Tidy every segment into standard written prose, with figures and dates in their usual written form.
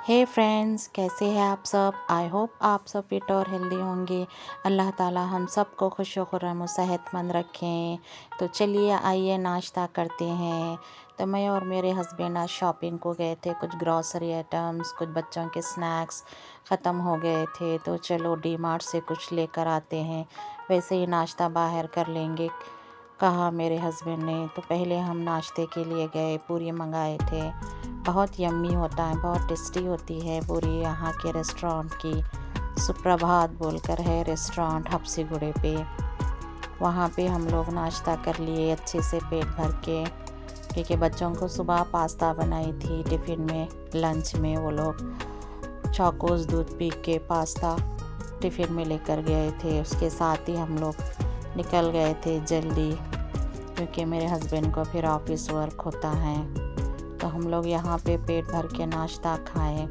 हे friends, कैसे हैं आप सब। आई होप आप सब फिट और हेल्दी होंगे। अल्लाह ताला हम सबको खुश व खुर्रम और सेहतमंद रखें। तो चलिए आइए नाश्ता करते हैं। तो मैं और मेरे हस्बैंड आज शॉपिंग को गए थे। कुछ ग्रॉसरी आइटम्स, कुछ बच्चों के स्नैक्स ख़त्म हो गए थे, तो चलो डी मार्ट से कुछ लेकर आते हैं। वैसे ही नाश्ता बाहर कर लेंगे कहा मेरे हस्बैंड ने। तो पहले हम नाश्ते के लिए गए, पूरी मंगाए थे। बहुत यम्मी होता है, बहुत टेस्टी होती है पूरी यहाँ के रेस्टोरेंट की। सुप्रभात बोलकर है रेस्टोरेंट हफ्सीगुड़े पे। वहाँ पे हम लोग नाश्ता कर लिए अच्छे से पेट भर के, क्योंकि बच्चों को सुबह पास्ता बनाई थी टिफ़िन में। लंच में वो लोग चौकोस दूध पी के पास्ता टिफ़िन में लेकर गए थे। उसके साथ ही हम लोग निकल गए थे जल्दी, क्योंकि मेरे हस्बैंड को फिर ऑफिस वर्क होता है। तो हम लोग यहाँ पे पेट भर के नाश्ता खाएं।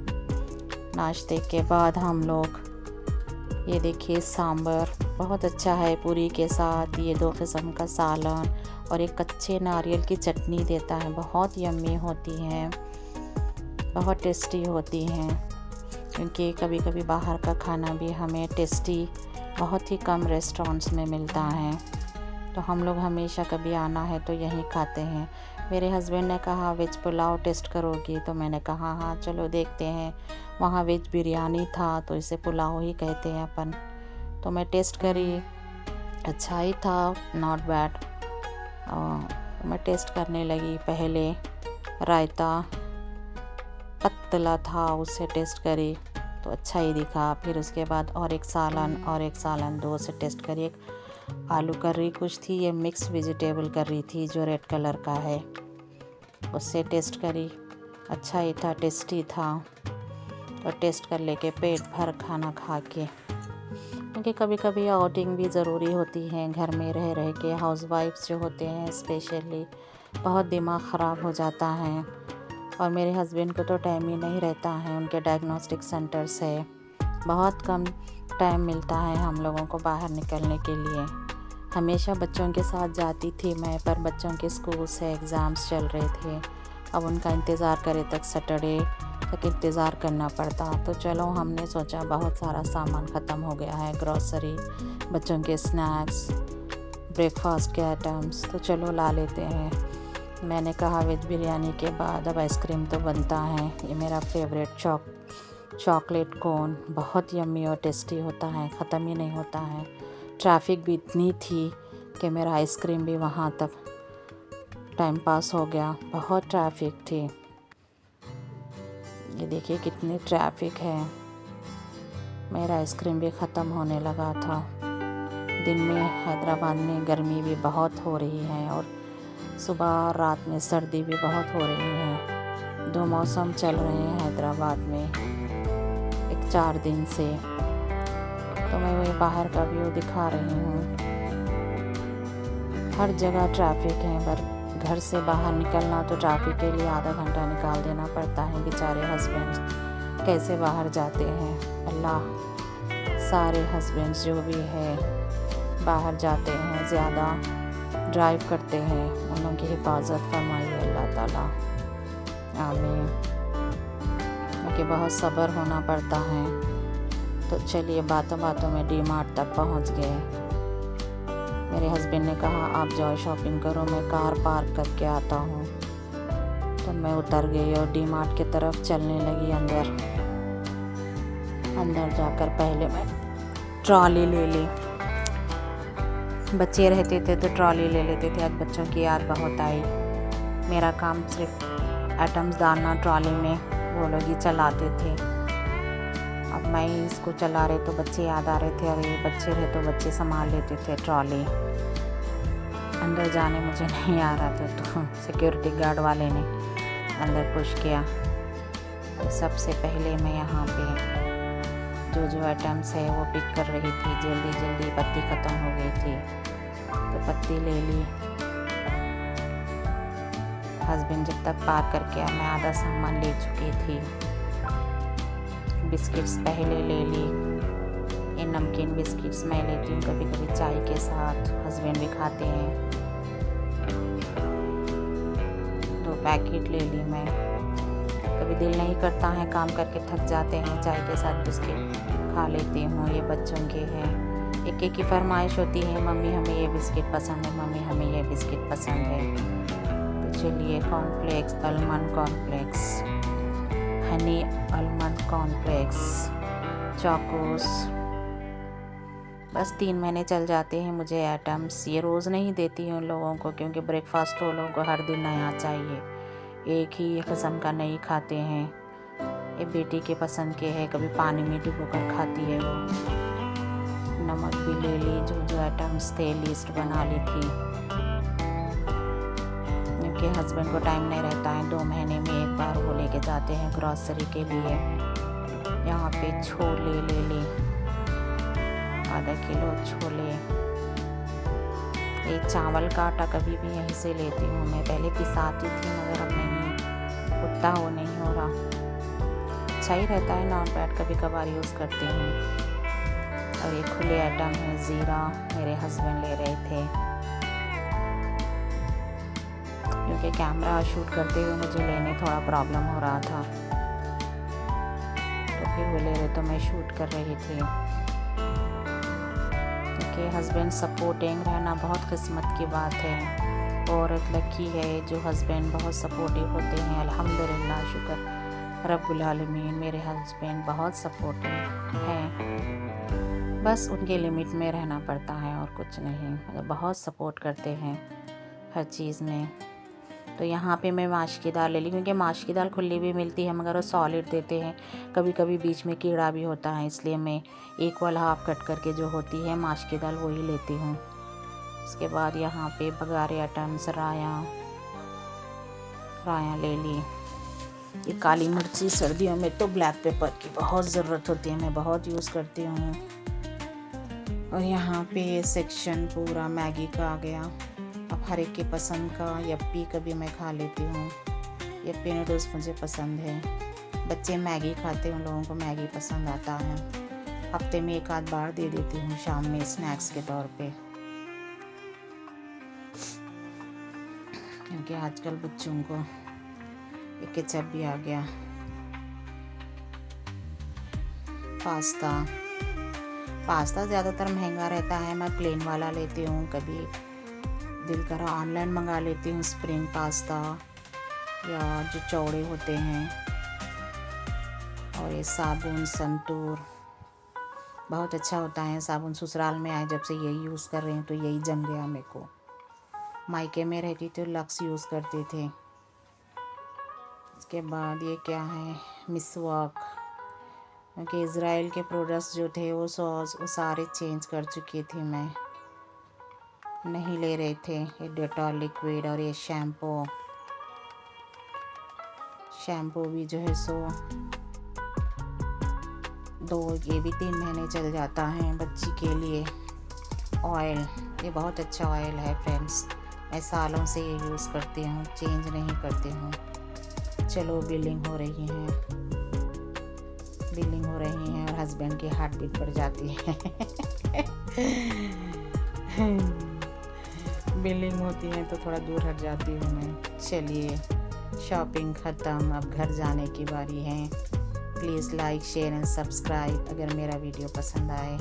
नाश्ते के बाद हम लोग ये देखिए सांभर बहुत अच्छा है पूरी के साथ। ये 2 किस्म का सालन और एक कच्चे नारियल की चटनी देता है। बहुत यम्मी होती हैं, बहुत टेस्टी होती हैं। क्योंकि कभी कभी बाहर का खाना भी हमें टेस्टी बहुत ही कम रेस्टोरेंट्स में मिलता है, तो हम लोग हमेशा कभी आना है तो यहीं खाते हैं। मेरे हस्बैंड ने कहा वेज पुलाव टेस्ट करोगी, तो मैंने कहा हाँ चलो देखते हैं। वहाँ वेज बिरयानी था, तो इसे पुलाव ही कहते हैं अपन। तो मैं टेस्ट करी, अच्छा ही था, नॉट बैड। मैं टेस्ट करने लगी। पहले रायता पतला था, उससे टेस्ट करी तो अच्छा ही दिखा। फिर उसके बाद और एक सालन 2 से टेस्ट करी। एक आलू करी कुछ थी, ये मिक्स वेजिटेबल करी थी जो रेड कलर का है, उससे टेस्ट करी। अच्छा ही था, टेस्टी था। और टेस्ट कर लेके पेट भर खाना खा के, क्योंकि कभी कभी आउटिंग भी ज़रूरी होती है। घर में रह रह के हाउसवाइफ्स जो होते हैं स्पेशली, बहुत दिमाग ख़राब हो जाता है। और मेरे हस्बैंड को तो टाइम ही नहीं रहता है, उनके डायग्नोस्टिक सेंटर्स है। बहुत कम टाइम मिलता है हम लोगों को बाहर निकलने के लिए। हमेशा बच्चों के साथ जाती थी मैं, पर बच्चों के स्कूल से एग्ज़ाम्स चल रहे थे। अब उनका इंतज़ार करे तक सैटरडे तक इंतज़ार करना पड़ता। तो चलो हमने सोचा बहुत सारा सामान ख़त्म हो गया है, ग्रॉसरी, बच्चों के स्नैक्स, ब्रेकफास्ट के आइटम्स, तो चलो ला लेते हैं। मैंने कहा वेज बिरयानी के बाद अब आइसक्रीम तो बनता है। ये मेरा फेवरेट चॉकलेट कोन बहुत यम्मी और टेस्टी होता है, ख़त्म ही नहीं होता है। ट्रैफिक भी इतनी थी कि मेरा आइसक्रीम भी वहाँ तक टाइम पास हो गया। बहुत ट्रैफिक थी, ये देखिए कितनी ट्रैफिक है। मेरा आइसक्रीम भी ख़त्म होने लगा था। दिन में हैदराबाद में गर्मी भी बहुत हो रही है, और सुबह और रात में सर्दी भी बहुत हो रही है। 2 मौसम चल रहे हैं हैदराबाद में एक 4 दिन से। तो मैं वही बाहर का व्यू दिखा रही हूँ। हर जगह ट्रैफिक है, पर घर से बाहर निकलना तो ट्रैफिक के लिए आधा घंटा निकाल देना पड़ता है। बेचारे हस्बैंड कैसे बाहर जाते हैं। अल्लाह सारे हस्बैंड्स जो भी है बाहर जाते हैं, ज़्यादा ड्राइव करते हैं, उन लोगों की हिफाजत फरमाइए अल्लाह ताला, आमीन। क्योंकि बहुत सब्र होना पड़ता है। तो चलिए बातों बातों में डी मार्ट तक पहुंच गए। मेरे हस्बैंड ने कहा आप जाओ शॉपिंग करो, मैं कार पार्क करके आता हूँ। तो मैं उतर गई और डी मार्ट की तरफ चलने लगी। अंदर जाकर पहले मैं ट्रॉली ले ली। बच्चे रहते थे तो ट्रॉली ले लेते थे, आज बच्चों की याद बहुत आई। मेरा काम सिर्फ आइटम्स डालना ट्रॉली में, वो लोग ही चलाते थे। अब मैं इसको चला रहे तो बच्चे याद आ रहे थे, अरे बच्चे रहे तो बच्चे संभाल लेते थे ट्रॉली। अंदर जाने मुझे नहीं आ रहा था, तो सिक्योरिटी गार्ड वाले ने अंदर पुश किया। सबसे पहले मैं यहाँ पे जो आइटम्स है वो पिक कर रही थी। जल्दी पत्ती ख़त्म हो गई थी, तो पत्ती ले ली। हस्बैंड जब तक पार करके आया, मैं आधा सामान ले चुकी थी। बिस्किट्स पहले ले ली। ये नमकीन बिस्किट्स मैं लेती हूँ कभी कभी चाय के साथ, हस्बैंड भी खाते हैं। 2 पैकेट ले ली मैं। कभी दिल नहीं करता है, काम करके थक जाते हैं, चाय के साथ बिस्किट खा लेती हूँ। ये बच्चों के हैं, एक एक की फरमाइश होती है, मम्मी हमें ये बिस्किट पसंद है, मम्मी हमें ये बिस्किट पसंद है। तो चलिए, cornflakes, almond cornflakes, honey almond cornflakes, Chocos, बस 3 महीने चल जाते हैं मुझे आइटम्स। ये रोज़ नहीं देती हूँ लोगों को, क्योंकि ब्रेकफास्ट तो लोगों को हर दिन नया चाहिए, एक ही किस्म का नहीं खाते हैं। ये बेटी के पसंद के है, कभी पानी में डुबो कर खाती है वो। नमक भी ले ली, जो जो आइटम्स थे लिस्ट बना ली थी, क्योंकि हस्बैंड को टाइम नहीं रहता है, 2 महीने में एक बार वो लेके जाते हैं ग्रॉसरी के लिए। यहाँ पे छोले ले ली, आधा किलो छोले। ये चावल का आटा कभी भी यहीं से लेती हूँ मैं, पहले पिसाती थी मगर अब नहीं, उतना वो नहीं हो रहा। अच्छा ही रहता है, नॉट बैड, कभी कभार यूज़ करती हूँ। और ये खुले आइटम है, ज़ीरा मेरे हस्बैंड ले रहे थे, क्योंकि कैमरा शूट करते हुए मुझे लेने थोड़ा प्रॉब्लम हो रहा था, तो फिर वो ले रहे तो मैं शूट कर रही थी। कि हस्बैंड सपोर्टिंग रहना बहुत किस्मत की बात है। औरत लकी है जो हस्बैंड बहुत सपोर्टिव होते हैं। अल्हम्दुलिल्लाह, शुक्र रब्बुल आलमीन, मेरे हस्बैंड बहुत सपोर्टिव हैं। बस उनके लिमिट में रहना पड़ता है और कुछ नहीं, मतलब बहुत सपोर्ट करते हैं हर चीज़ में। तो यहाँ पे मैं माश की दाल ले ली, क्योंकि माश की दाल खुली भी मिलती है मगर वो सॉलिड देते हैं, कभी कभी बीच में कीड़ा भी होता है, इसलिए मैं इक्वल हाफ कट करके जो होती है माश की दाल वही लेती हूँ। उसके बाद यहाँ पे बघारे आइटम्स, राया ले ली। ये काली मिर्ची सर्दियों में तो ब्लैक पेपर की बहुत ज़रूरत होती है, मैं बहुत यूज़ करती हूँ। और यहाँ पे सेक्शन पूरा मैगी का आ गया। अब हर एक के पसंद का यप्पी कभी मैं खा लेती हूँ, यप्पी नूडल्स मुझे पसंद है। बच्चे मैगी खाते हैं, उन लोगों को मैगी पसंद आता है। हफ्ते में एक आध बार दे देती हूँ शाम में स्नैक्स के तौर पे, क्योंकि आजकल बच्चों को एक केचप भी आ गया। पास्ता ज़्यादातर महंगा रहता है, मैं प्लेन वाला लेती हूँ। कभी दिल करा ऑनलाइन मंगा लेती हूँ स्प्रिंग पास्ता, या जो चौड़े होते हैं। और ये साबुन संतूर बहुत अच्छा होता है, साबुन ससुराल में आए जब से यही यूज़ कर रही हूँ, तो यही जम गया मेरे को। मायके में रहती तो लक्स यूज़ करते थे। इसके बाद ये क्या है, मिसवाक, क्योंकि इज़राइल के प्रोडक्ट्स जो थे वो सारे चेंज कर चुकी थी, मैं नहीं ले रहे थे। ये डेटॉल लिक्विड और ये शैम्पू भी जो है सो ये भी 3 महीने चल जाता है बच्ची के लिए। ऑयल, ये बहुत अच्छा ऑयल है फ्रेंड्स, मैं सालों से ये यूज़ करती हूँ, चेंज नहीं करती हूँ। चलो, बिलिंग हो रही है और हस्बैंड की हार्ट बीट बढ़ जाती है। बिलिंग होती है तो थोड़ा दूर हट जाती हूँ मैं। चलिए, शॉपिंग ख़त्म, अब घर जाने की बारी है। Please like, share and subscribe अगर मेरा वीडियो पसंद आए।